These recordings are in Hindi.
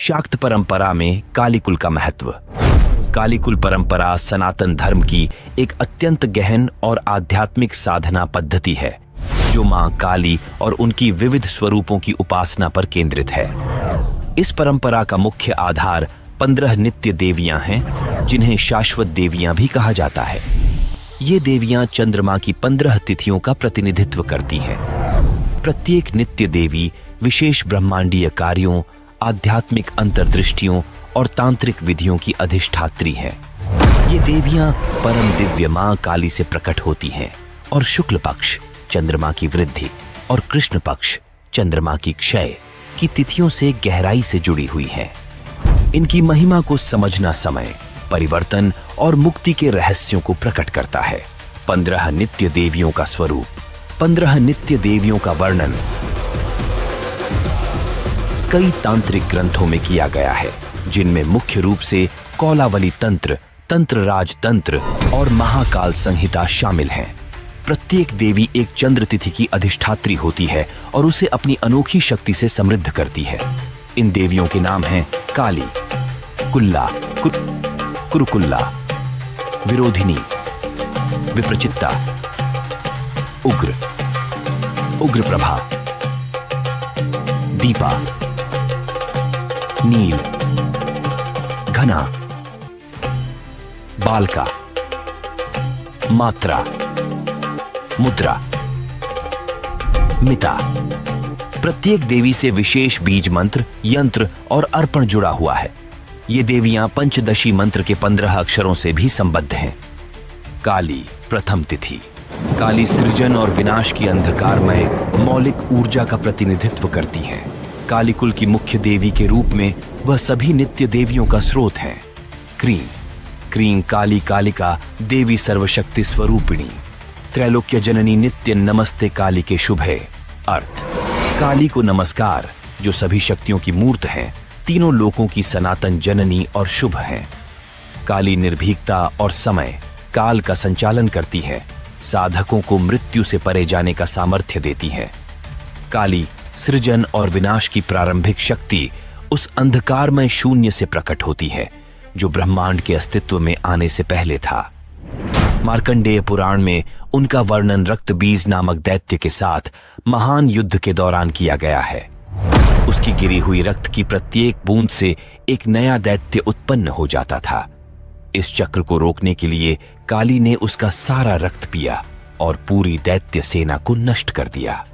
शाक्त परंपरा में कालीकुल का महत्व। कालीकुल परंपरा सनातन धर्म की एक अत्यंत गहन और आध्यात्मिक साधना पद्धति है जो मां काली और उनकी विविध स्वरूपों की उपासना पर केंद्रित है। इस परंपरा का मुख्य आधार 15 नित्य देवियां हैं जिन्हें शाश्वत देवियां भी कहा जाता है। ये देवियां चंद्रमा की 15 तिथियों का प्रतिनिधित्व करती हैं। प्रत्येक नित्य देवी विशेष ब्रह्मांडीय कार्यों, आध्यात्मिक अंतर्दृष्टियों और तांत्रिक विधियों की अधिष्ठात्री हैं। ये देवियां परम दिव्य मां काली से प्रकट होती हैं और शुक्ल पक्ष चंद्रमा की वृद्धि और कृष्ण पक्ष चंद्रमा की क्षय की तिथियों से गहराई से जुड़ी हुई हैं। इनकी महिमा को समझना समय, परिवर्तन और मुक्ति के रहस्यों को प्रकट करता है। 15 नित्य देवियों का स्वरूप। 15 नित्य देवियों का वर्णन कई तांत्रिक ग्रंथों में किया गया है, जिनमें मुख्य रूप से कौलावली तंत्र, तंत्रराज तंत्र और महाकाल संहिता शामिल हैं। प्रत्येक देवी एक चंद्र तिथि की अधिष्ठात्री होती है और उसे अपनी अनोखी शक्ति से समृद्ध करती है। इन देवियों के नाम हैं काली, कुल्ला, कुरुकुल्ला, विरोधिनी, विप्रचित्ता, उग्र, उग्रप्रभा, दीपा, नील, घना, बालका, मात्रा, मुद्रा, मिता। प्रत्येक देवी से विशेष बीज मंत्र, यंत्र और अर्पण जुड़ा हुआ है। ये देवियां पंचदशी मंत्र के 15 अक्षरों से भी संबद्ध हैं। काली प्रथम तिथि। काली सृजन और विनाश की अंधकारमय मौलिक ऊर्जा का प्रतिनिधित्व करती हैं। कालीकुल की मुख्य देवी के रूप में वह सभी नित्य देवियों का स्रोत हैं। क्रीं। क्रीं काली कालिका देवी सर्वशक्ति स्वरूपिणी, त्रैलोक्य जननी नित्य नमस्ते काली के शुभ है। अर्थ काली को नमस्कार, जो सभी शक्तियों की मूर्त हैं, तीनों लोकों की सनातन जननी और शुभ हैं। काली निर्भीकता और समय, काल का संचालन करती है, साधकों को मृत्यु से परे जाने का सामर्थ्य देती है। काली सृजन और विनाश की प्रारंभिक शक्ति उस अंधकारमय शून्य से प्रकट होती है जो ब्रह्मांड के अस्तित्व में आने से पहले था। मार्कंडेय पुराण में उनका वर्णन रक्तबीज नामक दैत्य के साथ महान युद्ध के दौरान किया गया है। उसकी गिरी हुई रक्त की प्रत्येक बूंद से एक नया दैत्य उत्पन्न हो जाता था। इस चक्र को रोकने के लिए काली ने उसका सारा रक्त पिया और पूरी दैत्य सेना को नष्ट कर दिया।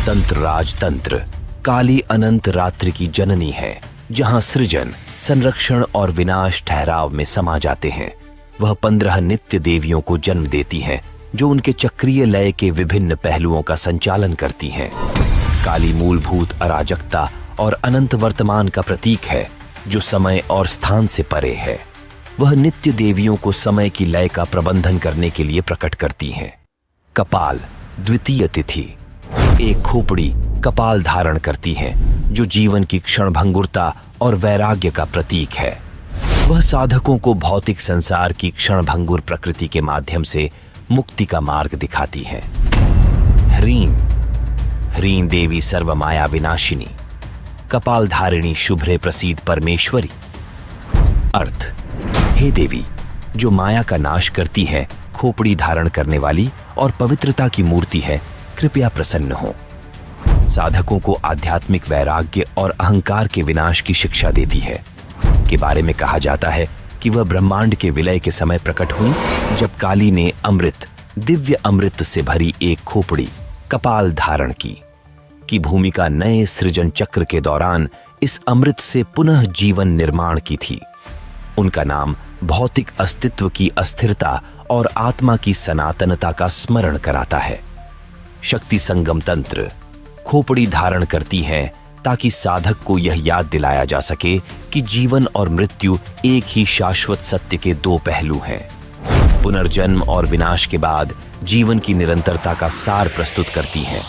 तंत्रराज तंत्र। काली अनंत रात्रि की जननी है, जहां सृजन, संरक्षण और विनाश ठहराव में समा जाते हैं। वह 15 नित्य देवियों को जन्म देती हैं, जो उनके चक्रीय लय के विभिन्न पहलुओं का संचालन करती हैं। काली मूलभूत अराजकता और अनंत वर्तमान का प्रतीक है, जो समय और स्थान से परे है। वह नित्य देवियों को समय की लय का प्रबंधन करने के लिए प्रकट करती हैं। कपाल द्वितीय तिथि। एक खोपड़ी कपाल धारण करती हैं, जो जीवन की क्षणभंगुरता और वैराग्य का प्रतीक है। वह साधकों को भौतिक संसार की क्षणभंगुर प्रकृति के माध्यम से मुक्ति का मार्ग दिखाती है। ह्रीं। ह्रीं देवी सर्वमाया विनाशिनी, कपाल धारिणी शुभ्रे प्रसीद परमेश्वरी। अर्थ हे देवी, जो माया का नाश करती है, खोपड़ी धारण करने वाली और पवित्रता की मूर्ति है, कृपया प्रसन्न हो। साधकों को आध्यात्मिक वैराग्य और अहंकार के विनाश की शिक्षा देती है। के बारे में कहा जाता है कि वह ब्रह्मांड के विलय के समय प्रकट हुई, जब काली ने अमृत, दिव्य अमृत से भरी एक खोपड़ी कपाल धारण की भूमिका नए सृजन चक्र के दौरान इस अमृत से पुनः जीवन निर्माण की थी। उनका नाम भौतिक अस्तित्व की अस्थिरता और आत्मा की सनातनता का स्मरण कराता है। शक्ति संगम तंत्र। खोपड़ी धारण करती हैं ताकि साधक को यह याद दिलाया जा सके कि जीवन और मृत्यु एक ही शाश्वत सत्य के दो पहलू हैं। पुनर्जन्म और विनाश के बाद जीवन की निरंतरता का सार प्रस्तुत करती हैं।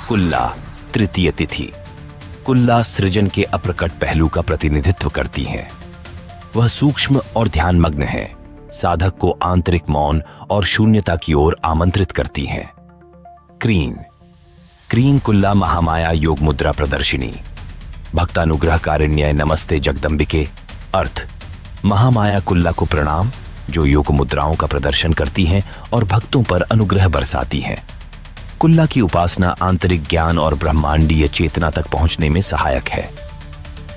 कुल्ला तृतीय तिथि। कुल्ला सृजन के अप्रकट पहलू का प्रतिनिधित्व करती हैं। वह सूक्ष्म और ध्यानमग्न है, साधक को आंतरिक मौन और शून्यता की ओर आमंत्रित करती हैं। क्रीं। क्रीं कुल्ला महामाया योग मुद्रा प्रदर्शिनी। भक्तानुग्रहकारिण्य नमस्ते जगदम्बिके। अर्थ, महामाया कुल्ला को प्रणाम, जो योग मुद्राओं का प्रदर्शन करती हैं और भक्तों पर अनुग्रह बरसाती हैं। कुल्ला की उपासना आंतरिक ज्ञान और ब्रह्मांडीय चेतना तक पहुंचने में सहायक है।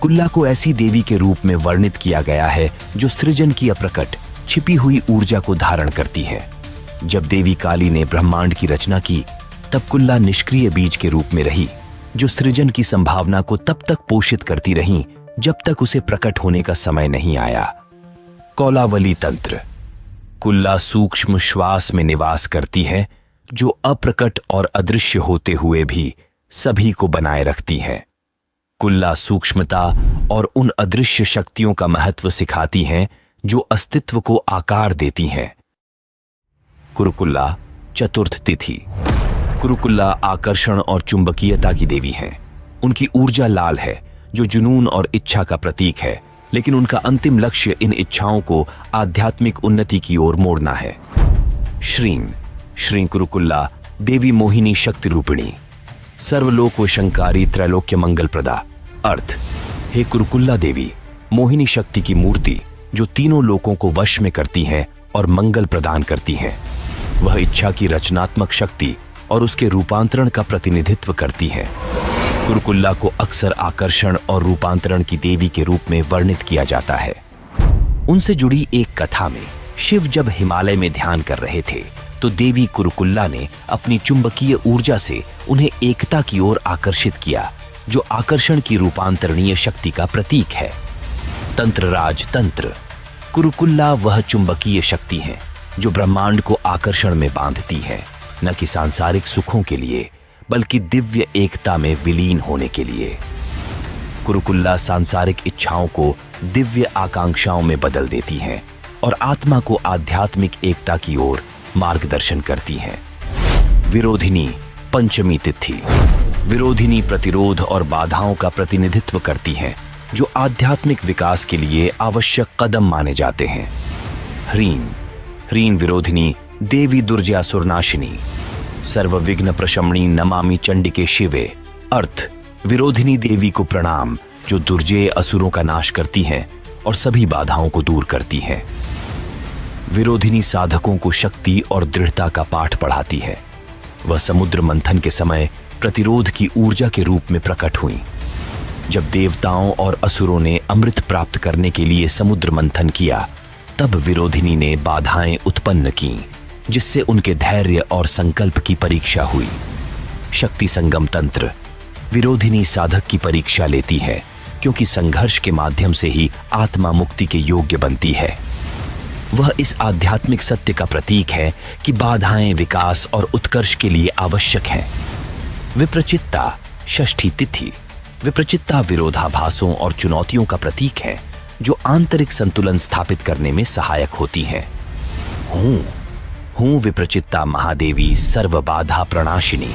कुल्ला को ऐसी देवी के रूप में वर्णित किया गया है जो सृजन की अप्रकट छिपी हुई ऊर्जा को धारण करती है। जब देवी काली ने ब्रह्मांड की रचना की, तब कुल्ला निष्क्रिय बीज के रूप में रही, जो सृजन की संभावना को तब तक पोषित करती रही जब तक उसे प्रकट होने का समय नहीं आया। कौलावली तंत्र। कुल्ला सूक्ष्म श्वास में निवास करती है, जो अप्रकट और अदृश्य होते हुए भी सभी को बनाए रखती है। कुल्ला सूक्ष्मता और उन अदृश्य शक्तियों का महत्व सिखाती हैं जो अस्तित्व को आकार देती हैं। कुरुकुल्ला चतुर्थ तिथि। कुरुकुल्ला आकर्षण और चुंबकीयता की देवी हैं। उनकी ऊर्जा लाल है, जो जुनून और इच्छा का प्रतीक है, लेकिन उनका अंतिम लक्ष्य इन इच्छाओं को आध्यात्मिक उन्नति की ओर मोड़ना है। श्रीं कुरुकुल्ला देवी मोहिनी शक्ति रूपिणी, सर्वलोक वशंकारी त्रैलोक्य मंगल प्रदा। अर्थ, हे कुरुकुल्ला देवी, मोहिनी शक्ति की मूर्ति जो तीनों लोकों को वश में करती हैं और मंगल प्रदान करती हैं। वह इच्छा की रचनात्मक शक्ति और उसके रूपांतरण का प्रतिनिधित्व करती हैं। कुरुकुल्ला को अक्सर आकर्षण और रूपांतरण की देवी के रूप में वर्णित किया जाता है। उनसे जुड़ी एक कथा में शिव जब हिमालय में ध्यान कर रहे थे, तो देवी कुरुकुल्ला ने अपनी चुंबकीय ऊर्जा से उन्हें एकता की ओर आकर्षित किया, जो आकर्षण की रूपांतरणीय शक्ति का प्रतीक है। तंत्रराज तंत्र। कुरुकुल्ला वह चुंबकीय शक्ति है जो ब्रह्मांड को आकर्षण में बांधती है, न कि सांसारिक सुखों के लिए, बल्कि दिव्य एकता में विलीन होने के लिए। कुरुकुल्ला सांसारिक इच्छाओं को दिव्य आकांक्षाओं में बदल देती हैं और आत्मा को आध्यात्मिक एकता की ओर मार्गदर्शन करती हैं। विरोधिनी पंचमी तिथि। विरोधिनी प्रतिरोध और बाधाओं का प्रतिनिधित्व करती हैं, जो आध्यात्मिक विकास के लिए आवश्यक कदम माने जाते हैं। ह्रीं विरोधिनी देवी दुर्जयासुरनाशिनी, सर्वविघ्न प्रशमनी नमामि चंडिके शिवे। अर्थ, विरोधिनी देवी को प्रणाम, जो दुर्जय असुरों का नाश करती हैं और सभी बाधाओं को दूर करती हैं। विरोधिनी साधकों को शक्ति और दृढ़ता का पाठ पढ़ाती है। वह समुद्र मंथन के समय प्रतिरोध की ऊर्जा के रूप में प्रकट हुई। जब देवताओं और असुरों ने अमृत प्राप्त करने के लिए समुद्र मंथन किया, तब विरोधिनी ने बाधाएं उत्पन्न की, जिससे उनके धैर्य और संकल्प की परीक्षा हुई। शक्ति संगम तंत्र। विरोधिनी साधक की परीक्षा लेती है, क्योंकि संघर्ष के माध्यम से ही आत्मा मुक्ति के योग्य बनती है। वह इस आध्यात्मिक सत्य का प्रतीक है कि बाधाएं विकास और उत्कर्ष के लिए आवश्यक हैं। विप्रचित्ता षष्ठी तिथि। विप्रचित्ता विरोधाभासों और चुनौतियों का प्रतीक है, जो आंतरिक संतुलन स्थापित करने में सहायक होती हैं। हूं विप्रचित्ता महादेवी सर्व बाधा प्रणाशिनी,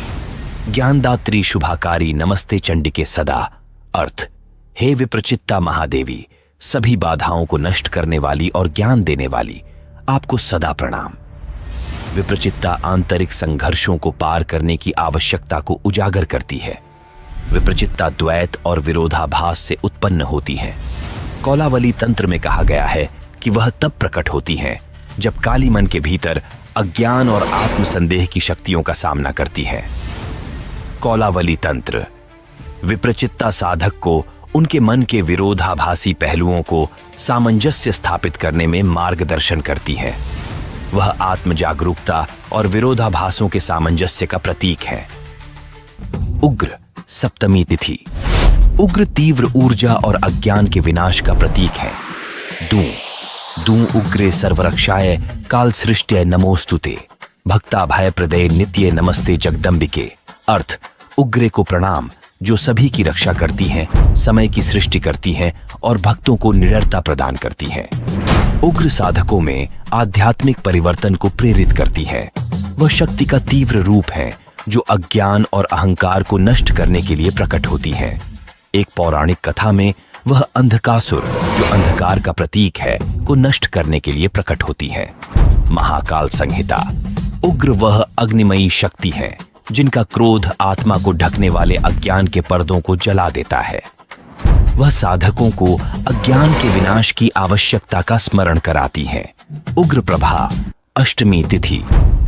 ज्ञानदात्री शुभाकारी नमस्ते चंडिके सदा। अर्थ, हे विप्रचित्ता महादेवी, सभी बाधाओं को नष्ट करने वाली और ज्ञान देने वाली, आपको सदा प्रणाम। विप्रचित्ता आंतरिक संघर्षों को पार करने की आवश्यकता को उजागर करती है। विप्रचित्ता द्वैत और विरोधाभास से उत्पन्न होती है। कौलावली तंत्र में कहा गया है कि वह तब प्रकट होती हैं जब काली मन के भीतर अज्ञान और आत्मसंदेह की शक्तियों का सामना करती है। कौलावली तंत्र विप्रचित्ता साधक को उनके मन के विरोधाभासी पहलुओं को सामंजस्य स्थापित करने में मार्गदर्शन करती है। वह आत्म जागरूकता और विरोधाभासों के सामंजस्य का प्रतीक है। उग्र सप्तमी तिथि। उग्र तीव्र ऊर्जा और अज्ञान के विनाश का प्रतीक है। दूं उग्रे सर्वरक्षाय काल सृष्ट्य नमोस्तुते, भक्ता भय प्रदय नित्य नमस्ते जगदम्बिके। अर्थ, उग्रे को प्रणाम, जो सभी की रक्षा करती हैं, समय की सृष्टि करती हैं और भक्तों को निडरता प्रदान करती हैं। उग्र साधकों में आध्यात्मिक परिवर्तन को प्रेरित करती है। वह शक्ति का तीव्र रूप है, जो अज्ञान और अहंकार को नष्ट करने के लिए प्रकट होती है। एक पौराणिक कथा में वह अंधकासुर, जो अंधकार का प्रतीक है, को नष्ट करने के लिए प्रकट होती है। महाकाल संहिता। उग्र वह अग्निमयी शक्ति है जिनका क्रोध आत्मा को ढकने वाले अज्ञान के पर्दों को जला देता है। वह साधकों को अज्ञान के विनाश की आवश्यकता का स्मरण कराती है। उग्र प्रभा, अष्टमी तिथि।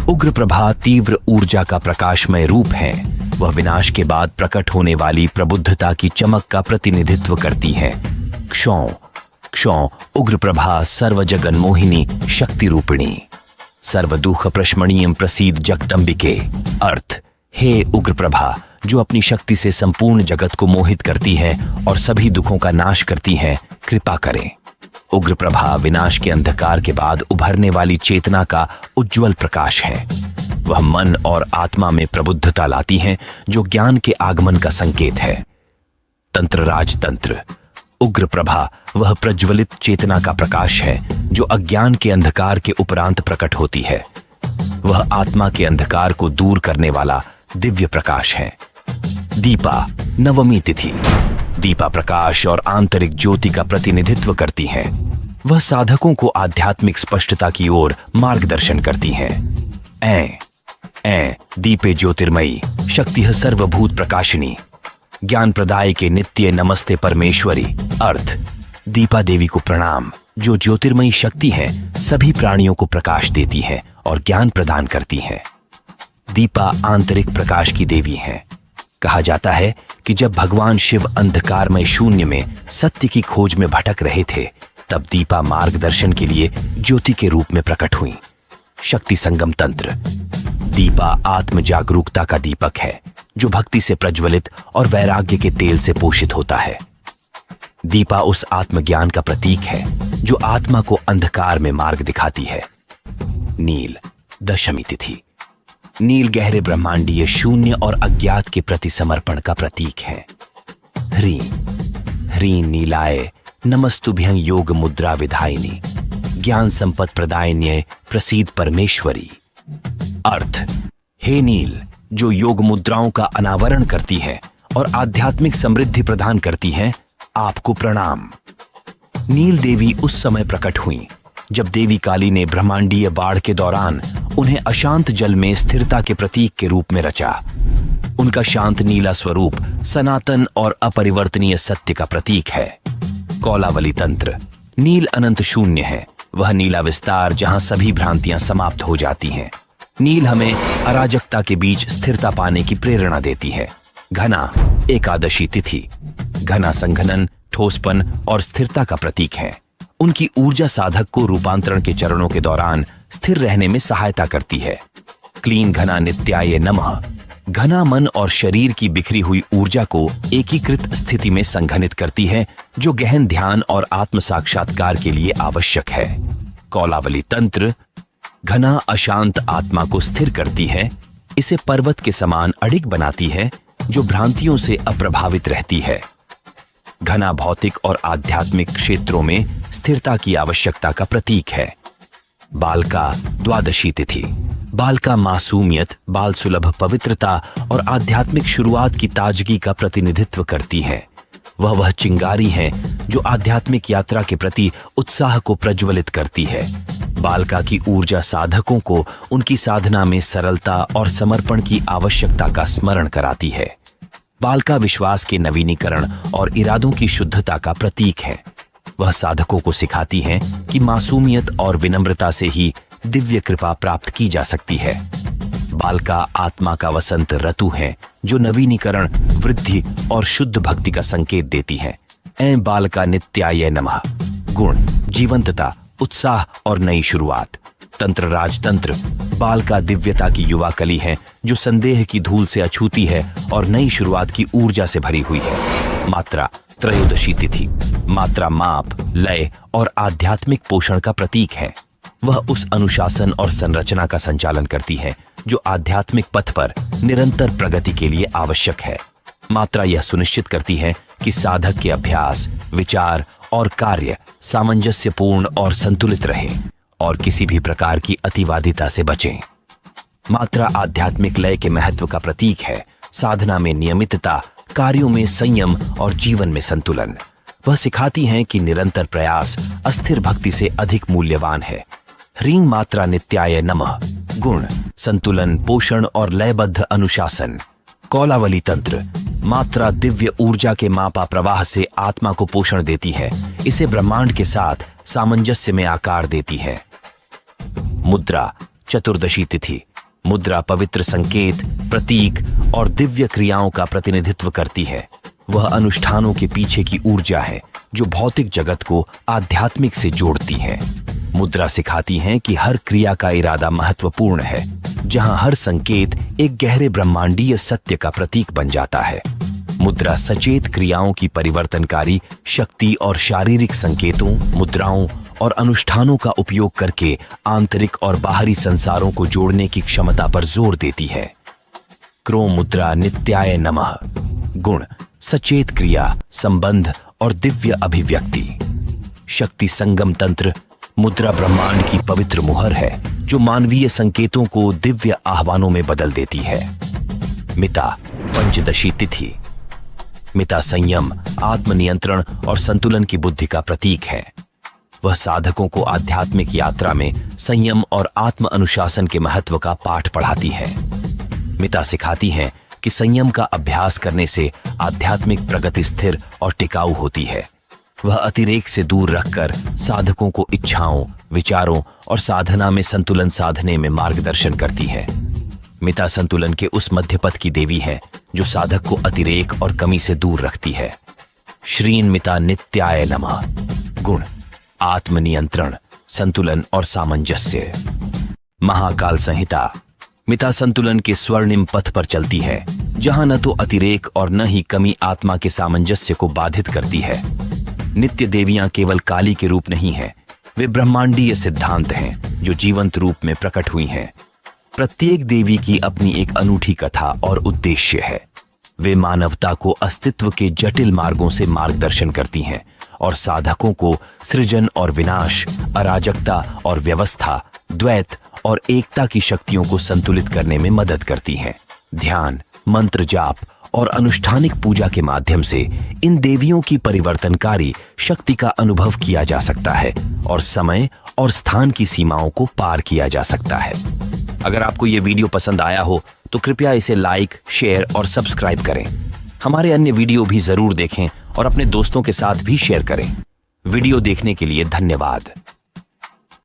उग्र प्रभा तीव्र ऊर्जा का प्रकाशमय रूप है। वह विनाश के बाद प्रकट होने वाली प्रबुद्धता की चमक का प्रतिनिधित्व करती है। क्षौ, क्षौ उग्र प्रभा सर्व जगन मोहिनी शक्ति रूपिणी। सर्व दुख प्रशमणीयम प्रसीद जगदम्बिके। अर्थ, हे उग्र प्रभा जो अपनी शक्ति से संपूर्ण जगत को मोहित करती है और सभी दुखों का नाश करती है, कृपा करें। उग्र प्रभा विनाश के अंधकार के बाद उभरने वाली चेतना का उज्जवल प्रकाश है। वह मन और आत्मा में प्रबुद्धता लाती है जो ज्ञान के आगमन का संकेत है। तंत्र राजतंत्र। उग्र प्रभा वह प्रज्वलित चेतना का प्रकाश है जो अज्ञान के अंधकार के उपरांत प्रकट होती है। वह आत्मा के अंधकार को दूर करने वाला दिव्य प्रकाश है। दीपा, नवमी तिथि। दीपा प्रकाश और आंतरिक ज्योति का प्रतिनिधित्व करती है। वह साधकों को आध्यात्मिक स्पष्टता की ओर मार्गदर्शन करती है। ऐ दीपे ज्योतिर्मयी शक्ति सर्वभूत प्रकाशिनी। ज्ञान प्रदाय के नित्य नमस्ते परमेश्वरी। अर्थ, दीपा देवी को प्रणाम जो ज्योतिर्मयी शक्ति है, सभी प्राणियों को प्रकाश देती है और ज्ञान प्रदान करती है। दीपा आंतरिक प्रकाश की देवी है। कहा जाता है कि जब भगवान शिव अंधकारमय शून्य में सत्य की खोज में भटक रहे थे, तब दीपा मार्गदर्शन के लिए ज्योति के रूप में प्रकट हुई। शक्ति संगम तंत्र। दीपा आत्म जागरूकता का दीपक है जो भक्ति से प्रज्वलित और वैराग्य के तेल से पोषित होता है। दीपा उस आत्मज्ञान का प्रतीक है जो आत्मा को अंधकार में मार्ग दिखाती है। नील, दशमी तिथि। नील गहरे ब्रह्मांडीय शून्य और अज्ञात के प्रति समर्पण का प्रतीक है। ह्रीं नीलाय नमस्तुभ्यं योग मुद्रा विधायिनी ज्ञान संपत प्रदायिन्ये प्रसीद परमेश्वरी। अर्थ, हे नील जो योग मुद्राओं का अनावरण करती है और आध्यात्मिक समृद्धि प्रदान करती है, आपको प्रणाम। नील देवी उस समय प्रकट हुई जब देवी काली ने ब्रह्मांडीय बाढ़ के दौरान उन्हें अशांत जल में स्थिरता के प्रतीक के रूप में रचा। उनका शांत नीला स्वरूप सनातन और अपरिवर्तनीय सत्य का प्रतीक है। कौलावली तंत्र। नील अनंत शून्य है, वह नीला विस्तार जहां सभी भ्रांतियां समाप्त हो जाती हैं। नील हमें अराजकता के बीच स्थिरता पाने की प्रेरणा देती है। घना, एकादशी तिथि। घना संघनन, ठोसपन और स्थिरता का प्रतीक है। उनकी ऊर्जा साधक को रूपांतरण के चरणों के दौरान स्थिर रहने में सहायता करती है। क्लीन घना नित्याय नमः। घना मन और शरीर की बिखरी हुई ऊर्जा को एकीकृत स्थिति में संघनित करती है जो गहन ध्यान और आत्म साक्षात्कार के लिए आवश्यक है। कौलावली तंत्र। घना अशांत आत्मा को स्थिर करती है, इसे पर्वत के समान अडिग बनाती है जो भ्रांतियों से अप्रभावित रहती है। घना भौतिक और आध्यात्मिक क्षेत्रों में स्थिरता की आवश्यकता का प्रतीक है। बालका, द्वादशी तिथि। बालका मासूमियत, बाल सुलभ पवित्रता और आध्यात्मिक शुरुआत की ताजगी का प्रतिनिधित्व करती है। वह चिंगारी है जो आध्यात्मिक यात्रा के प्रति उत्साह को प्रज्वलित करती है। बालका की ऊर्जा साधकों को उनकी साधना में सरलता और समर्पण की आवश्यकता का स्मरण कराती है। बालका विश्वास के नवीनीकरण और इरादों की शुद्धता का प्रतीक है। वह साधकों को सिखाती है कि मासूमियत और विनम्रता से ही दिव्य कृपा प्राप्त की जा सकती है। बालका आत्मा का वसंत ऋतु है जो नवीनीकरण, वृद्धि और शुद्ध भक्ति का संकेत देती है। ऐ बालका नित्याय नमः। गुण, जीवंतता, उत्साह और नई शुरुआत। तंत्र राजतंत्र। बालका दिव्यता की युवा कली है जो संदेह की धूल से अछूती है और नई शुरुआत की ऊर्जा से भरी हुई है। मात्रा, त्रयोदशी तिथि। मात्रा माप, लय और आध्यात्मिक पोषण का प्रतीक है। वह उस अनुशासन और संरचना का संचालन करती है जो आध्यात्मिक पथ पर निरंतर प्रगति के लिए आवश्यक है। मात्रा यह सुनिश्चित करती है कि साधक के अभ्यास, विचार और कार्य सामंजस्यपूर्ण और संतुलित रहे और किसी भी प्रकार की अतिवादिता से बचें। मात्रा आध्यात्मिक लय के महत्व का प्रतीक है। साधना में नियमितता, कार्यों में संयम और जीवन में संतुलन। वह सिखाती हैं कि निरंतर प्रयास अस्थिर भक्ति से अधिक मूल्यवान है। ह्रीं मात्रा नित्याय नमः। गुण, संतुलन, पोषण और लयबद्ध अनुशासन। कौलावली तंत्र। मात्रा दिव्य ऊर्जा के मापा प्रवाह से आत्मा को पोषण देती है, इसे ब्रह्मांड के साथ सामंजस्य में आकार देती है। मुद्रा, चतुर्दशी तिथि। मुद्रा पवित्र संकेत, प्रतीक और दिव्य क्रियाओं का प्रतिनिधित्व करती है। वह अनुष्ठानों के पीछे की ऊर्जा है जो भौतिक जगत को आध्यात्मिक से जोड़ती है। मुद्रा सिखाती है कि हर क्रिया का इरादा महत्वपूर्ण है, जहां हर संकेत एक गहरे ब्रह्मांडीय सत्य का प्रतीक बन जाता है। मुद्रा सचेत क्रियाओं की परिवर्तनकारी शक्ति और शारीरिक संकेतों, मुद्राओं और अनुष्ठानों का उपयोग करके आंतरिक और बाहरी संसारों को जोड़ने की क्षमता पर जोर देती है। क्रो मुद्रा नित्याय नमः। गुण, सचेत क्रिया, संबंध और दिव्य अभिव्यक्ति। शक्ति संगम तंत्र। मुद्रा ब्रह्मांड की पवित्र मुहर है जो मानवीय संकेतों को दिव्य आह्वानों में बदल देती है। मिता, पंचदशी तिथि। मिता संयम, आत्मनियंत्रण और संतुलन की बुद्धि का प्रतीक है। वह साधकों को आध्यात्मिक यात्रा में संयम और आत्म अनुशासन के महत्व का पाठ पढ़ाती है। मिता सिखाती है कि संयम का अभ्यास करने से आध्यात्मिक प्रगति स्थिर और टिकाऊ होती है। वह अतिरेक से दूर रखकर साधकों को इच्छाओं, विचारों और साधना में संतुलन साधने में मार्गदर्शन करती है। मिता संतुलन के उस मध्य पथ की देवी है जो साधक को अतिरेक और कमी से दूर रखती है। श्रीन मिता नित्याय नमः। गुण, आत्मनियंत्रण, संतुलन और सामंजस्य। महाकाल संहिता। मिता संतुलन के स्वर्णिम पथ पर चलती है, जहां न तो अतिरेक और न ही कमी आत्मा के सामंजस्य को बाधित करती है। नित्य देवियां केवल काली के रूप नहीं हैं, वे ब्रह्मांडीय सिद्धांत हैं जो जीवंत रूप में प्रकट हुई हैं। प्रत्येक देवी की अपनी एक अनूठी कथा और उद्देश्य है। वे मानवता को अस्तित्व के जटिल मार्गों से मार्गदर्शन करती हैं और साधकों को सृजन और विनाश, अराजकता और व्यवस्था, द्वैत और एकता की शक्तियों को संतुलित करने में मदद करती हैं। ध्यान, मंत्र जाप और अनुष्ठानिक पूजा के माध्यम से इन देवियों की परिवर्तनकारी शक्ति का अनुभव किया जा सकता है और समय और स्थान की सीमाओं को पार किया जा सकता है। अगर आपको ये वीडियो पसंद आया हो तो कृपया इसे लाइक, शेयर और सब्सक्राइब करें। हमारे अन्य वीडियो भी जरूर देखें और अपने दोस्तों के साथ भी शेयर करें। वीडियो देखने के लिए धन्यवाद।